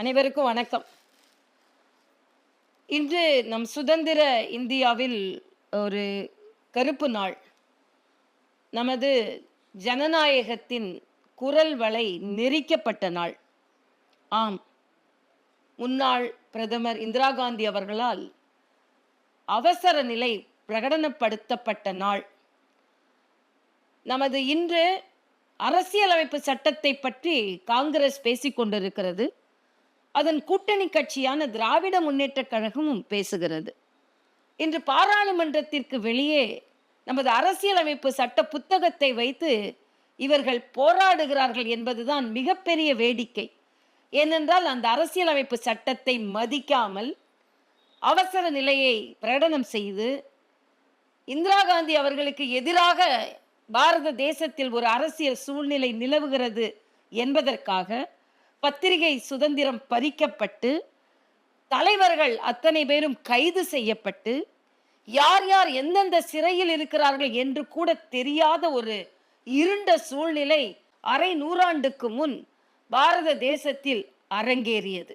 அனைவருக்கும் வணக்கம். இன்று நம் சுதந்திர இந்தியாவில் ஒரு கருப்பு நாள். நமது ஜனநாயகத்தின் குரல் வளை நெரிக்கப்பட்ட நாள். ஆம், முன்னாள் பிரதமர் இந்திரா காந்தி அவர்களால் அவசர நிலை பிரகடனப்படுத்தப்பட்ட நாள். நமது இன்று அரசியலமைப்பு சட்டத்தை பற்றி காங்கிரஸ் பேசிக் கொண்டிருக்கிறது. அதன் கூட்டணி கட்சியான திராவிட முன்னேற்றக் கழகமும் பேசுகிறது. இன்று பாராளுமன்றத்திற்கு வெளியே நமது அரசியலமைப்பு சட்ட புத்தகத்தை வைத்து இவர்கள் போராடுகிறார்கள் என்பதுதான் மிகப்பெரிய வேடிக்கை. ஏனென்றால் அந்த அரசியலமைப்பு சட்டத்தை மதிக்காமல் அவசர நிலையை பிரகடனம் செய்து இந்திரா காந்தி அவர்களுக்கு எதிராக பாரத தேசத்தில் ஒரு அரசியல் சூழ்நிலை நிலவுகிறது என்பதற்காக பத்திரிகை சுதந்திரம் பறிக்கப்பட்டு தலைவர்கள் அத்தனை பேரும் கைது செய்யப்பட்டு யார் யார் எந்தெந்த சிறையில் இருக்கிறார்கள் என்று கூட தெரியாத ஒரு இருண்ட சூழ்நிலை அரை நூறாண்டுக்கு முன் பாரத தேசத்தில் அரங்கேறியது.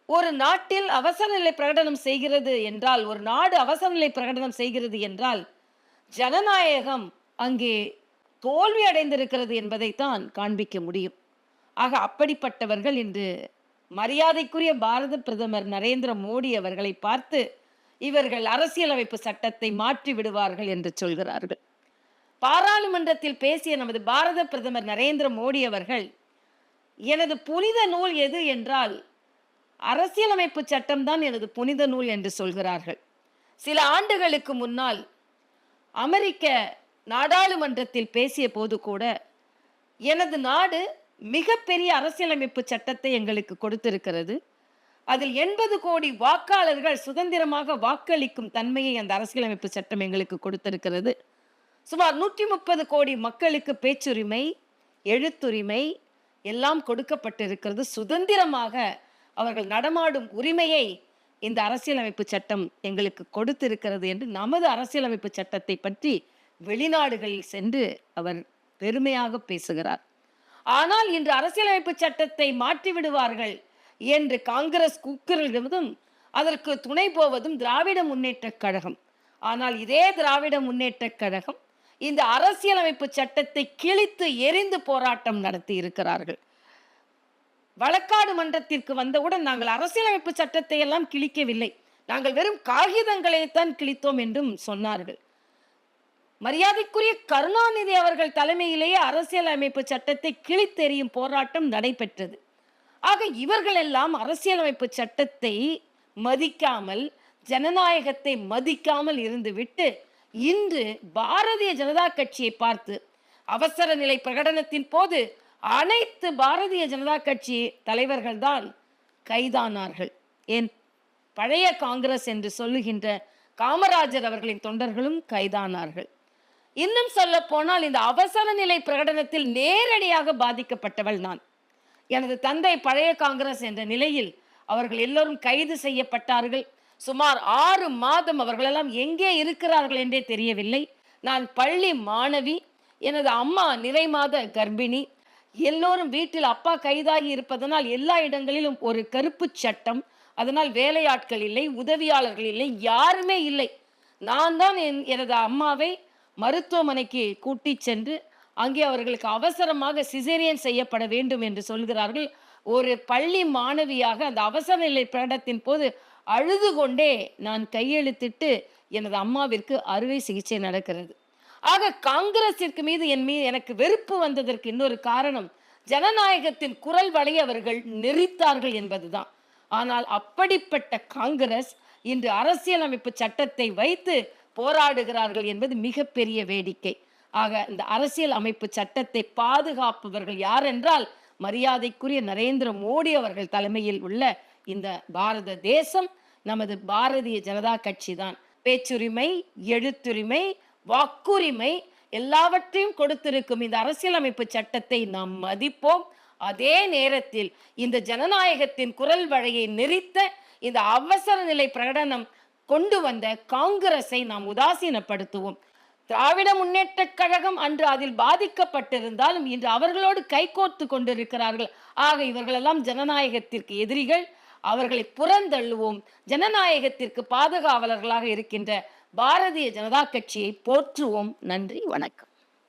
ஒரு நாட்டில் அவசர நிலை பிரகடனம் செய்கிறது என்றால், ஒரு நாடு அவசர நிலை பிரகடனம் செய்கிறது என்றால் ஜனநாயகம் அங்கே தோல்வி அடைந்திருக்கிறது என்பதைத்தான் காண்பிக்க முடியும். ஆக அப்படிப்பட்டவர்கள் இன்று மரியாதைக்குரிய பாரத பிரதமர் நரேந்திர மோடி அவர்களை பார்த்து இவர்கள் அரசியலமைப்பு சட்டத்தை மாற்றி விடுவார்கள் என்று சொல்கிறார்கள். பாராளுமன்றத்தில் பேசிய நமது பாரத பிரதமர் நரேந்திர மோடி அவர்கள், எனது புனித நூல் எது என்றால் அரசியலமைப்பு சட்டம் தான் எனது புனித நூல் என்று சொல்கிறார்கள். சில ஆண்டுகளுக்கு முன்னால் அமெரிக்க நாடாளுமன்றத்தில் பேசிய போது கூட, எனது நாடு மிகப்பெரிய அரசியலமைப்பு சட்டத்தை எங்களுக்கு கொடுத்திருக்கிறது, அதில் 80 கோடி வாக்காளர்கள் சுதந்திரமாக வாக்களிக்கும் தன்மையை அந்த அரசியலமைப்பு சட்டம் எங்களுக்கு கொடுத்திருக்கிறது. சுமார் 130 கோடி மக்களுக்கு பேச்சுரிமை, எழுத்துரிமை எல்லாம் கொடுக்கப்பட்டிருக்கிறது. சுதந்திரமாக அவர்கள் நடமாடும் உரிமையை இந்த அரசியலமைப்பு சட்டம் எங்களுக்கு கொடுத்திருக்கிறது என்று நமது அரசியலமைப்பு சட்டத்தை பற்றி வெளிநாடுகளில் சென்று அவர் பெருமையாக பேசுகிறார். ஆனால் இன்று அரசியலமைப்பு சட்டத்தை மாற்றி விடுவார்கள் என்று காங்கிரஸ் கூக்குரலிடுவதும் அதற்கு துணை போவதும் திராவிட முன்னேற்றக் கழகம். ஆனால் இதே திராவிட முன்னேற்றக் கழகம் இந்த அரசியலமைப்பு சட்டத்தை கிழித்து எரிந்து போராட்டம் நடத்தி இருக்கிறார்கள். வழக்காடு மன்றத்திற்கு வந்தவுடன் நாங்கள் அரசியலமைப்பு சட்டத்தை எல்லாம் கிழிக்கவில்லை, நாங்கள் வெறும் காகிதங்களைத்தான் கிழித்தோம் என்றும் சொன்னார்கள். மரியாதைக்குரிய கருணாநிதி அவர்கள் தலைமையிலேயே அரசியலமைப்பு சட்டத்தை கிழித்தெறியும் போராட்டம் நடைபெற்றது. ஆக இவர்கள் எல்லாம் அரசியலமைப்பு சட்டத்தை மதிக்காமல், ஜனநாயகத்தை மதிக்காமல் இருந்துவிட்டு இன்று பாரதிய ஜனதா கட்சியை பார்த்து அவசர நிலை பிரகடனத்தின் போது அனைத்து பாரதிய ஜனதா கட்சி தலைவர்கள் தான் கைதானார்கள். ஏன், பழைய காங்கிரஸ் என்று சொல்லுகின்ற காமராஜர் அவர்களின் தொண்டர்களும் கைதானார்கள். இன்னும் சொல்ல போனால் இந்த அவசர நிலை பிரகடனத்தில் நேரடியாக பாதிக்கப்பட்டவள் நான். எனது தந்தை பழைய காங்கிரஸ் என்ற நிலையில் அவர்கள் எல்லோரும் கைது செய்யப்பட்டார்கள். சுமார் 6 மாதம் அவர்களெல்லாம் எங்கே இருக்கிறார்கள் என்றே தெரியவில்லை. நான் பள்ளி மாணவி, எனது அம்மா நிறை மாத கர்ப்பிணி. எல்லோரும் வீட்டில் அப்பா கைதாகி இருப்பதனால் எல்லா இடங்களிலும் ஒரு கருப்பு சட்டம். அதனால் வேலையாட்கள் இல்லை, உதவியாளர்கள் இல்லை, யாருமே இல்லை. நான் தான் எனது அம்மாவை மருத்துவமனைக்கு கூட்டி சென்று அங்கே அவர்களுக்கு அவசரமாக சிசேரியன் செய்யப்பட வேண்டும் என்று சொல்கிறார்கள். ஒரு பள்ளி மாணவியாக அந்த அவசர நிலை பிரகடனத்தின் போது அழுது கொண்டே நான் கையெழுத்திட்டு எனது அம்மாவிற்கு அறுவை சிகிச்சை நடக்கிறது. ஆக காங்கிரசிற்கு மீது எனக்கு வெறுப்பு வந்ததற்கு இன்னொரு காரணம், ஜனநாயகத்தின் குரல் வலை அவர்கள் நெறித்தார்கள் என்பதுதான். ஆனால் அப்படிப்பட்ட காங்கிரஸ் இன்று அரசியலமைப்பு சட்டத்தை வைத்து போராடுகிறார்கள் என்பது மிகப்பெரிய வேடிக்கை. ஆக இந்த அரசியல் அமைப்பு சட்டத்தை பாதுகாப்பவர்கள் யார் என்றால் மரியாதைக்குரிய நரேந்திர மோடி அவர்கள் தலைமையில் உள்ள இந்த பாரத தேசம், நமது பாரதிய ஜனதா கட்சி தான். பேச்சுரிமை, எழுத்துரிமை, வாக்குரிமை எல்லாவற்றையும் கொடுத்திருக்கும் இந்த அரசியலமைப்பு சட்டத்தை நாம் மதிப்போம். அதே நேரத்தில் இந்த ஜனநாயகத்தின் குரல் வழியை நெறித்த இந்த அவசர நிலை பிரகடனம் கொண்டு வந்த காங்கிரஸை நாம் உதாசீனப்படுத்துவோம். திராவிட முன்னேற்றக் கழகம் அன்று அதில் பாதிக்கப்பட்டிருந்தாலும் இன்று அவர்களோடு கைகோர்த்து கொண்டிருக்கிறார்கள். ஆக இவர்களெல்லாம் ஜனநாயகத்திற்கு எதிரிகள். அவர்களை புறந்தள்ளுவோம். ஜனநாயகத்திற்கு பாதுகாவலர்களாக இருக்கின்ற பாரதிய ஜனதா கட்சியை போற்றுவோம். நன்றி, வணக்கம்.